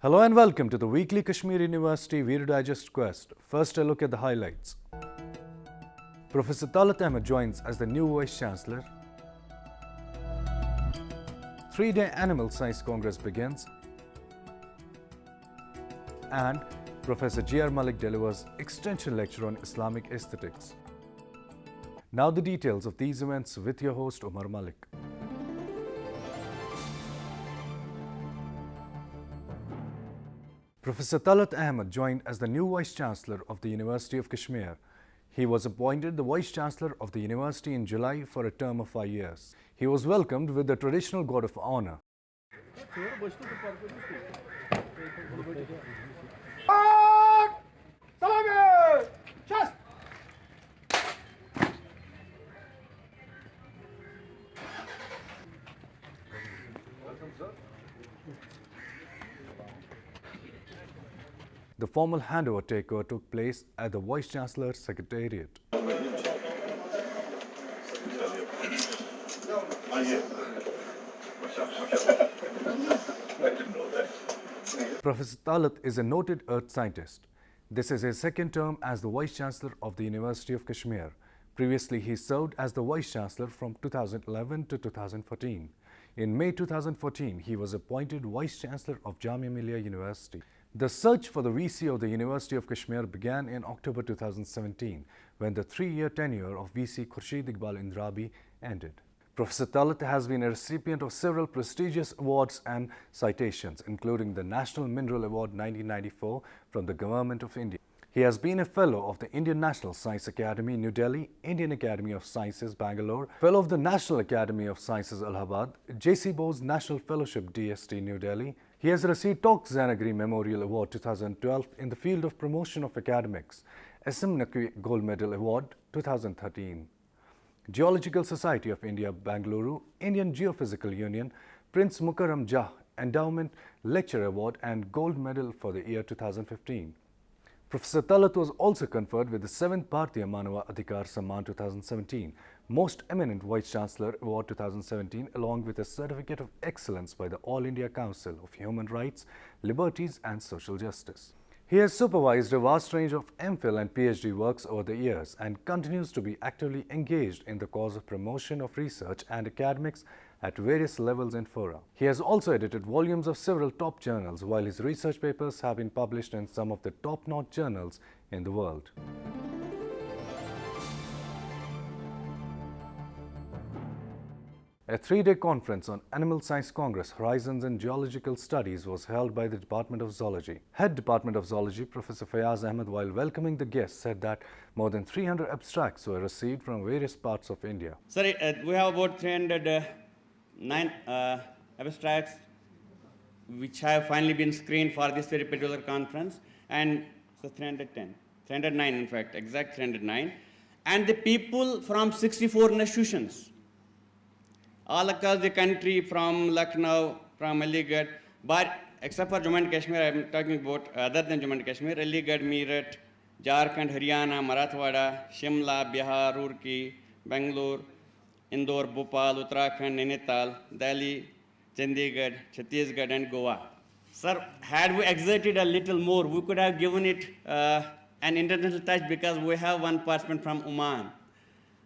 Hello and welcome to the weekly Kashmir University Video Digest Quest. First, a look at the highlights. Professor Talat Ahmed joins as the new Vice-Chancellor. 3-day Animal Science Congress begins. And Professor G.R. Malik delivers extension lecture on Islamic aesthetics. Now the details of these events with your host Umar Malik. Professor Talat Ahmed joined as the new Vice-Chancellor of the University of Kashmir. He was appointed the Vice-Chancellor of the University in July for a term of 5 years. He was welcomed with the traditional guard of honor. The formal handover takeover took place at the Vice-Chancellor's Secretariat. Professor Talat is a noted earth scientist. This is his second term as the Vice-Chancellor of the University of Kashmir. Previously, he served as the Vice-Chancellor from 2011 to 2014. In May 2014, he was appointed Vice-Chancellor of Jamia Millia University. The search for the VC of the University of Kashmir began in October 2017, when the 3-year tenure of VC Khurshid Iqbal Indrabi ended. Professor Talat has been a recipient of several prestigious awards and citations, including the National Mineral Award 1994 from the Government of India. He has been a Fellow of the Indian National Science Academy, New Delhi, Indian Academy of Sciences, Bangalore, Fellow of the National Academy of Sciences, Allahabad, J.C. Bose National Fellowship, DST, New Delhi. He has received Tok Zanagri Memorial Award 2012 in the field of promotion of academics, SM Naqvi Gold Medal Award 2013. Geological Society of India, Bangalore, Indian Geophysical Union, Prince Mukarram Jah Endowment Lecture Award and Gold Medal for the year 2015. Professor Talat was also conferred with the 7th Bharatiya Manava Adhikar Samman 2017, Most Eminent Vice-Chancellor Award 2017, along with a Certificate of Excellence by the All India Council of Human Rights, Liberties and Social Justice. He has supervised a vast range of MPhil and PhD works over the years and continues to be actively engaged in the cause of promotion of research and academics at various levels and fora. He has also edited volumes of several top journals, while his research papers have been published in some of the top-notch journals in the world. A 3-day conference on Animal Science Congress Horizons in Geological Studies was held by the Department of Zoology. Head Department of Zoology, Professor Fayaz Ahmed, while welcoming the guests, said that more than 300 abstracts were received from various parts of India. Sorry, we have about 309 abstracts which have finally been screened for this very particular conference, and so 309 in fact, exact 309, and the people from 64 institutions all across the country, from Lucknow, from Aligarh, but except for Jammu and Kashmir, I am talking about other than Jammu and Kashmir, Aligarh, Meerut, Jharkhand, Haryana, Marathwada, Shimla, Bihar, Roorkee, Bangalore, Indore, Bhopal, Uttarakhand, Nainital, Delhi, Chandigarh, Chhattisgarh and Goa. Sir, had we exerted a little more, we could have given it an international touch, because we have one participant from Oman.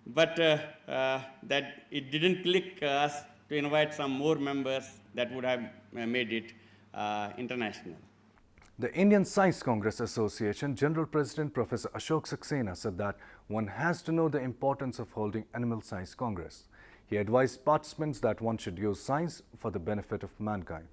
But that it didn't click us to invite some more members that would have made it international. The Indian Science Congress Association General President Professor Ashok Saxena said that one has to know the importance of holding Animal Science Congress. He advised participants that one should use science for the benefit of mankind.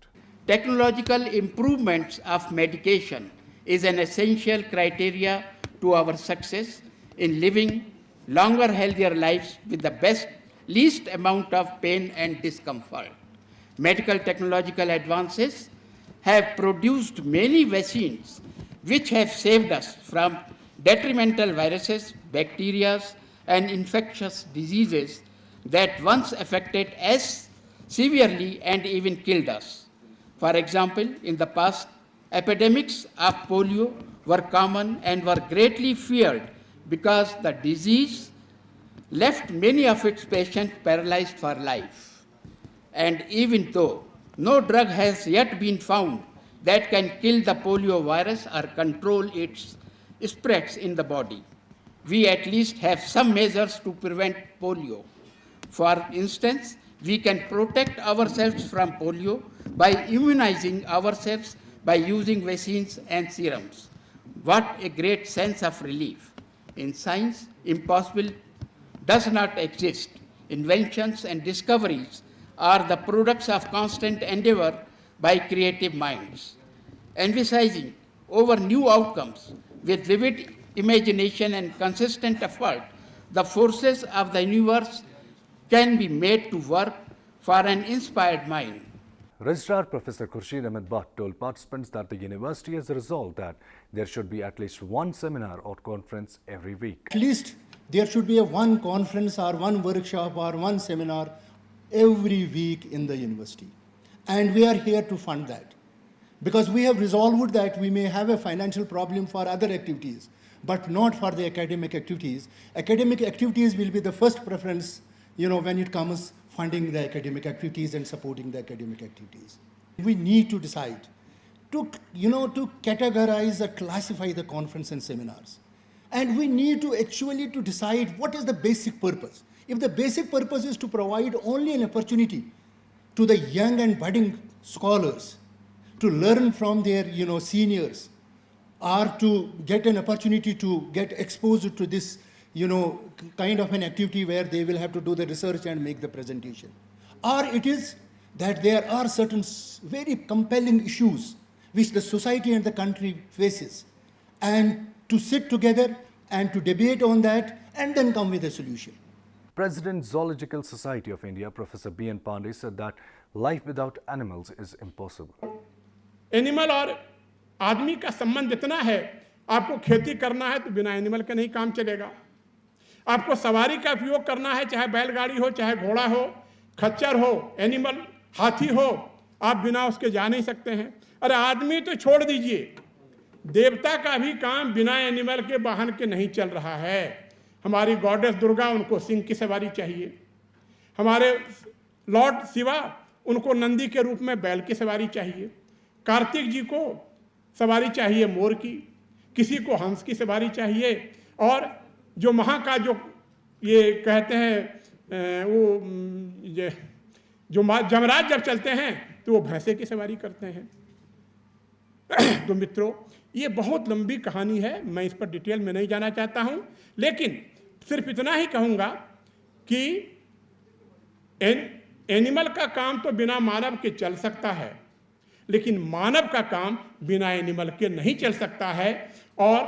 Technological improvements of medication is an essential criteria to our success in living longer, healthier lives with the least amount of pain and discomfort. Medical technological advances have produced many vaccines which have saved us from detrimental viruses, bacteria, and infectious diseases that once affected us severely and even killed us. For example, in the past, epidemics of polio were common and were greatly feared because the disease left many of its patients paralyzed for life. And even though no drug has yet been found that can kill the polio virus or control its spreads in the body. We at least have some measures to prevent polio. For instance, we can protect ourselves from polio by immunizing ourselves by using vaccines and serums. What a great sense of relief. In science, impossible does not exist. Inventions and discoveries are the products of constant endeavor by creative minds. Emphasizing over new outcomes with vivid imagination and consistent effort, the forces of the universe can be made to work for an inspired mind. Registrar Professor Khurshid Ahmed Bhatt told participants that the university has resolved that there should be at least one seminar or conference every week. At least there should be one conference or one workshop or one seminar every week in the university. And we are here to fund that. Because we have resolved that we may have a financial problem for other activities, but not for the academic activities. Academic activities will be the first preference, when it comes funding the academic activities and supporting the academic activities. We need to decide to categorize or classify the conference and seminars. And we need to actually to decide what is the basic purpose. If the basic purpose is to provide only an opportunity to the young and budding scholars to learn from their seniors, or to get an opportunity to get exposed to this kind of an activity where they will have to do the research and make the presentation. Or it is that there are certain very compelling issues which the society and the country faces, and to sit together and to debate on that and then come with a solution. President Zoological Society of India, Professor B.N. Pandey, said that life without animals is impossible. Animal और आदमी का संबंध इतना है, आपको खेती करना है तो बिना एनिमल के नहीं काम चलेगा। आपको सवारी का उपयोग करना है, चाहे बैलगाड़ी हो, चाहे घोड़ा हो, खच्चर हो, एनिमल हाथी हो, आप बिना उसके जा नहीं सकते हैं। अरे आदमी तो छोड़ दीजिए, देवता का भी काम बिना एनिमल के वाहन के नहीं चल रहा है। हमारी गॉडेस दुर्गा, उनको सिंह की सवारी चाहिए। हमारे लॉर्ड शिवा, उनको नंदी के रूप में बैल की सवारी चाहिए। कार्तिक जी को सवारी चाहिए मोर की, किसी को हंस की सवारी चाहिए, और जो का जो ये कहते हैं वो जो जमराज जब चलते हैं तो वो भैंसे की सवारी करते हैं। तो मित्रों, ये बहुत लंबी कहानी है, मैं इस पर डिटेल में नहीं जाना चाहता हूं, लेकिन सिर्फ इतना ही कहूंगा कि एनिमल का काम तो बिना मानव के चल सकता है, लेकिन मानव का काम बिना एनिमल के नहीं चल सकता है। और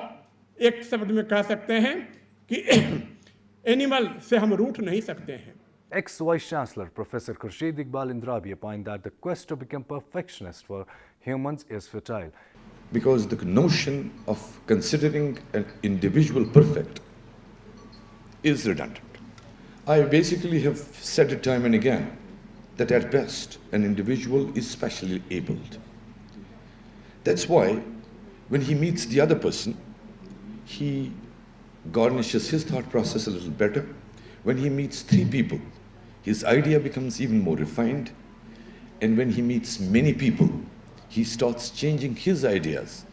एक शब्द में कह सकते हैं कि एनिमल से हम रूठ नहीं सकते हैं। Ex-Vice Chancellor Professor Khurshid Iqbal Indrabi opined that the quest to become perfectionist for humans is futile. Because the notion of considering an individual perfect is redundant. I basically have said it time and again that at best an individual is specially abled. That's why when he meets the other person, he garnishes his thought process a little better. When he meets three people, his idea becomes even more refined. And when he meets many people, he starts changing his ideas.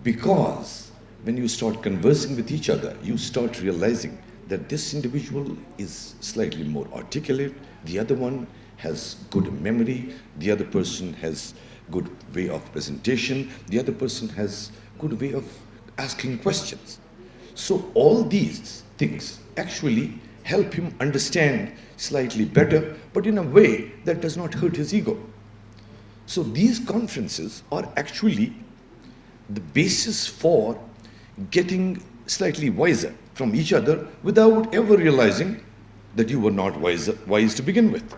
Because when you start conversing with each other, you start realizing that this individual is slightly more articulate, the other one has good memory, the other person has good way of presentation, the other person has good way of asking questions. So all these things actually help him understand slightly better, but in a way that does not hurt his ego. So these conferences are actually the basis for getting slightly wiser from each other without ever realizing that you were not wise to begin with.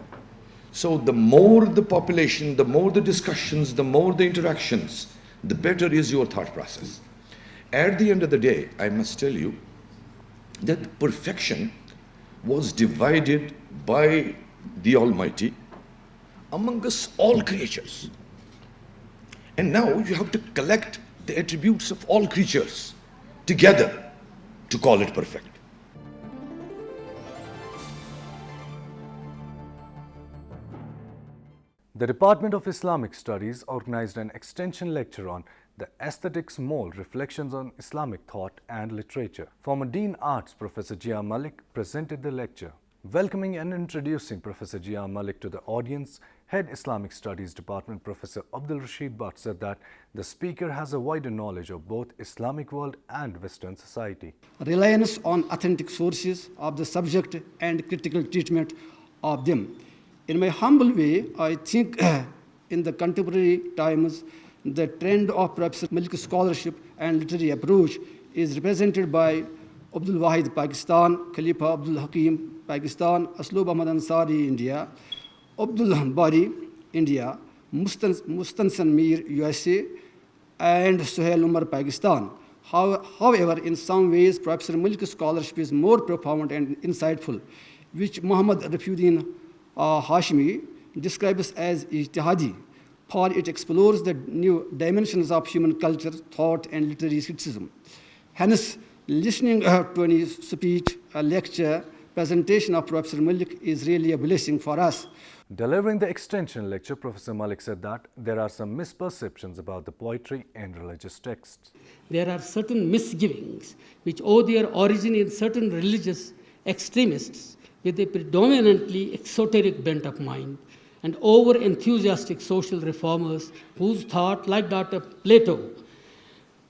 So the more the population, the more the discussions, the more the interactions, the better is your thought process. At the end of the day, I must tell you that perfection was divided by the Almighty among us all creatures. And now you have to collect the attributes of all creatures together to call it perfect. The Department of Islamic Studies organized an extension lecture on the Aesthetics Mold, Reflections on Islamic Thought and Literature. Former Dean Arts Professor Jia Malik presented the lecture. Welcoming and introducing Professor Jia Malik to the audience, Head Islamic Studies Department Professor Abdul Rashid Bhatt said that the speaker has a wider knowledge of both Islamic world and Western society. Reliance on authentic sources of the subject and critical treatment of them. In my humble way, I think in the contemporary times, the trend of Professor Malik's scholarship and literary approach is represented by Abdul Wahid, Pakistan; Khalifa Abdul Hakim, Pakistan; Asloob Ahmad Ansari, India; Abdul Bari, India; Mustansan Mir, USA; and Suhail Umar, Pakistan. However, in some ways, Professor Malik's scholarship is more profound and insightful, which Muhammad Rafiuddin Hashmi describes as ijtihadi, for it explores the new dimensions of human culture, thought, and literary criticism. Hence, listening to any speech, a lecture, presentation of Professor Malik is really a blessing for us. Delivering the extension lecture, Professor Malik said that there are some misperceptions about the poetry in religious texts. There are certain misgivings which owe their origin in certain religious extremists with a predominantly exoteric bent of mind and over-enthusiastic social reformers whose thought, like Dr. Plato,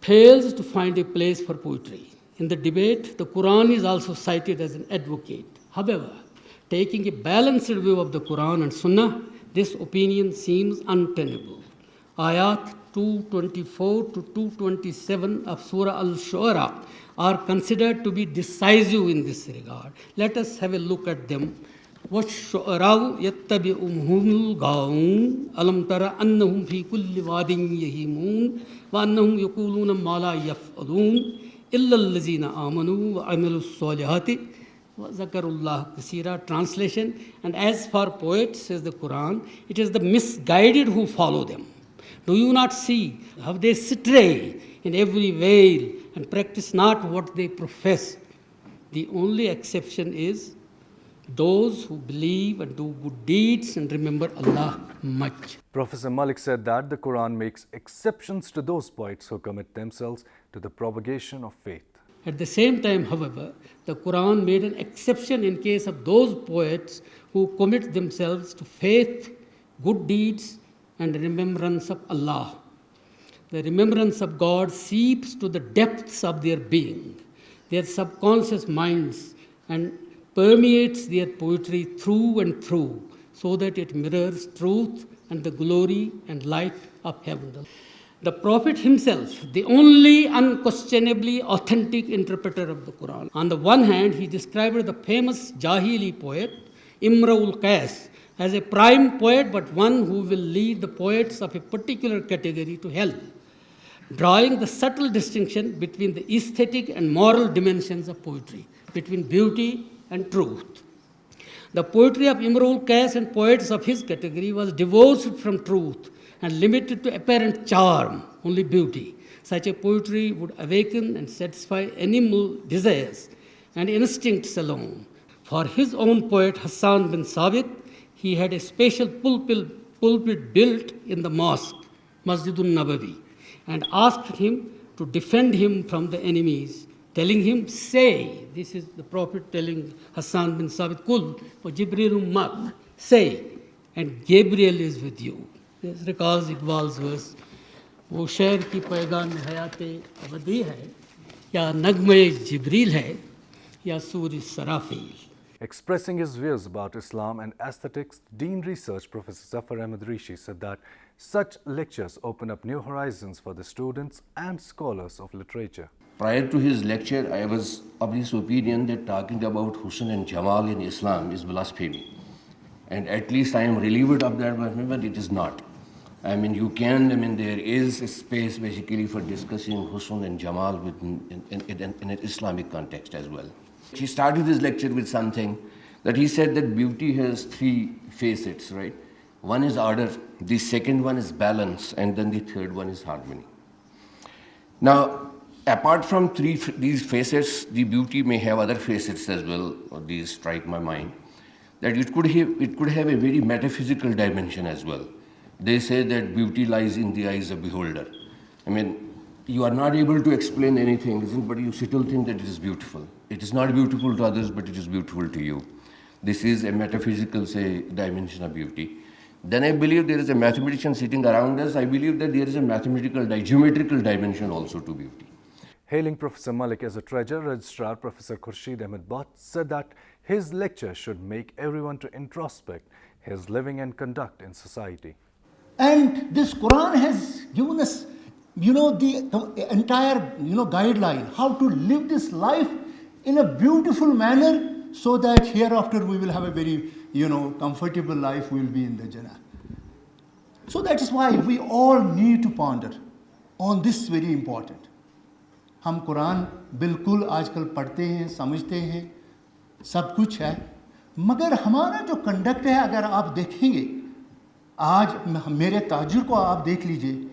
fails to find a place for poetry. In the debate, the Quran is also cited as an advocate. However, taking a balanced view of the Quran and Sunnah, this opinion seems untenable. Ayat 224 to 227 of Surah Al-Shu'ara are considered to be decisive in this regard. Let us have a look at them. وَالشُّعَرَاءُ يَتَّبِعُهُمُ الْغَاوُونَ أَلَمْ تَرَ أَنَّهُمْ فِي كُلِّ وَادٍ يَهِيمُونَ وَأَنَّهُمْ يَقُولُونَ مَا لَا يَفْعَلُونَ إِلَّا الَّذِينَ آمَنُوا وَعَمِلُوا الصَّالِحَاتِ وَذَكَرُوا اللَّهَ كَثِيرًا. Translation: and as for poets, says the Quran, it is the misguided who follow them. Do you not see how they stray in every way and practice not what they profess? The only exception is those who believe and do good deeds and remember Allah much. Professor Malik said that the Quran makes exceptions to those poets who commit themselves to the propagation of faith. At the same time, however, the Quran made an exception in case of those poets who commit themselves to faith, good deeds, and remembrance of Allah. The remembrance of God seeps to the depths of their being, their subconscious minds, and permeates their poetry through and through, so that it mirrors truth and the glory and light of heaven. The Prophet himself, the only unquestionably authentic interpreter of the Quran. On the one hand, he described the famous Jahili poet, Imrul Qais, as a prime poet, but one who will lead the poets of a particular category to hell, drawing the subtle distinction between the aesthetic and moral dimensions of poetry, between beauty and truth. The poetry of Imrul Qais and poets of his category was divorced from truth and limited to apparent charm, only beauty. Such a poetry would awaken and satisfy animal desires and instincts alone. For his own poet, Hassan bin Sabit, he had a special pulpit built in the mosque, Masjidun Nabawi, and asked him to defend him from the enemies, telling him, say, this is the Prophet telling Hassan bin Sabit, Kul, for Jibreel Mak, say, and Gabriel is with you. This recalls Iqbal's verse, वो शेर की पैगाम हयात अबदी है या नगमे जिब्रील है या सूर सराफील. Expressing his views about Islam and aesthetics, Dean Research Professor Zafar Ahmed Rishi said that such lectures open up new horizons for the students and scholars of literature. Prior to his lecture, I was of this opinion that talking about Husn and Jamal in Islam is blasphemy. And at least I am relieved of that, but it is not. There is a space basically for discussing Husn and Jamal in an Islamic context as well. He started his lecture with something that he said that beauty has three facets, right? One is order, the second one is balance, and then the third one is harmony. Now, apart from these facets, the beauty may have other facets as well, or these strike my mind, that it could have a very metaphysical dimension as well. They say that beauty lies in the eyes of the beholder. I mean, you are not able to explain anything, but you still think that it is beautiful. It is not beautiful to others, but it is beautiful to you. This is a metaphysical, say, dimension of beauty. Then I believe there is a mathematician sitting around us. I believe that there is a mathematical, geometrical dimension also to beauty. Hailing Professor Malik as a treasurer, Registrar Professor Khurshid Ahmed Bhat said that his lecture should make everyone to introspect his living and conduct in society. And this Quran has given us, the entire, guideline, how to live this life in a beautiful manner so that hereafter we will have a very, comfortable life, we will be in the Jannah. So that is why we all need to ponder on this very important. हम कुरान बिल्कुल आजकल पढ़ते हैं, समझते हैं, सब कुछ है, मगर हमारा जो कंडक्ट है, अगर आप देखेंगे, आज मेरे ताजिर को आप देख लीजिए,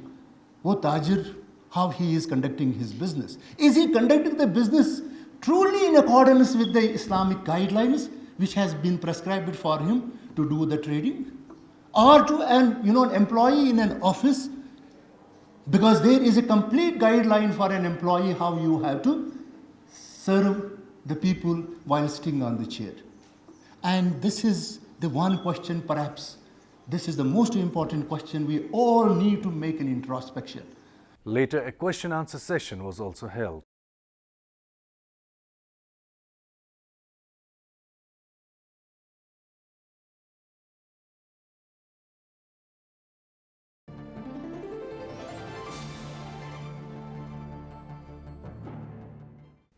वो ताजिर, how he is conducting his business. Is he conducting the business truly in accordance with the Islamic guidelines which has been prescribed for him to do the trading? Or to an employee in an office, because there is a complete guideline for an employee how you have to serve the people while sitting on the chair. And this is the one question, perhaps, this is the most important question we all need to make an introspection. Later, a question-answer session was also held.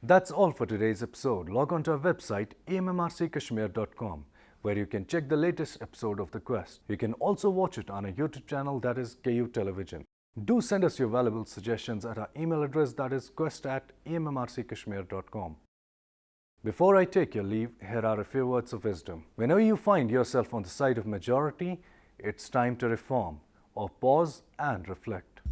That's all for today's episode. Log on to our website ammrckashmir.com, where you can check the latest episode of The Quest. You can also watch it on our YouTube channel, that is KU Television. Do send us your valuable suggestions at our email address, that is quest@ammrckashmir.com. Before I take your leave, here are a few words of wisdom. Whenever you find yourself on the side of majority, it's time to reform or pause and reflect.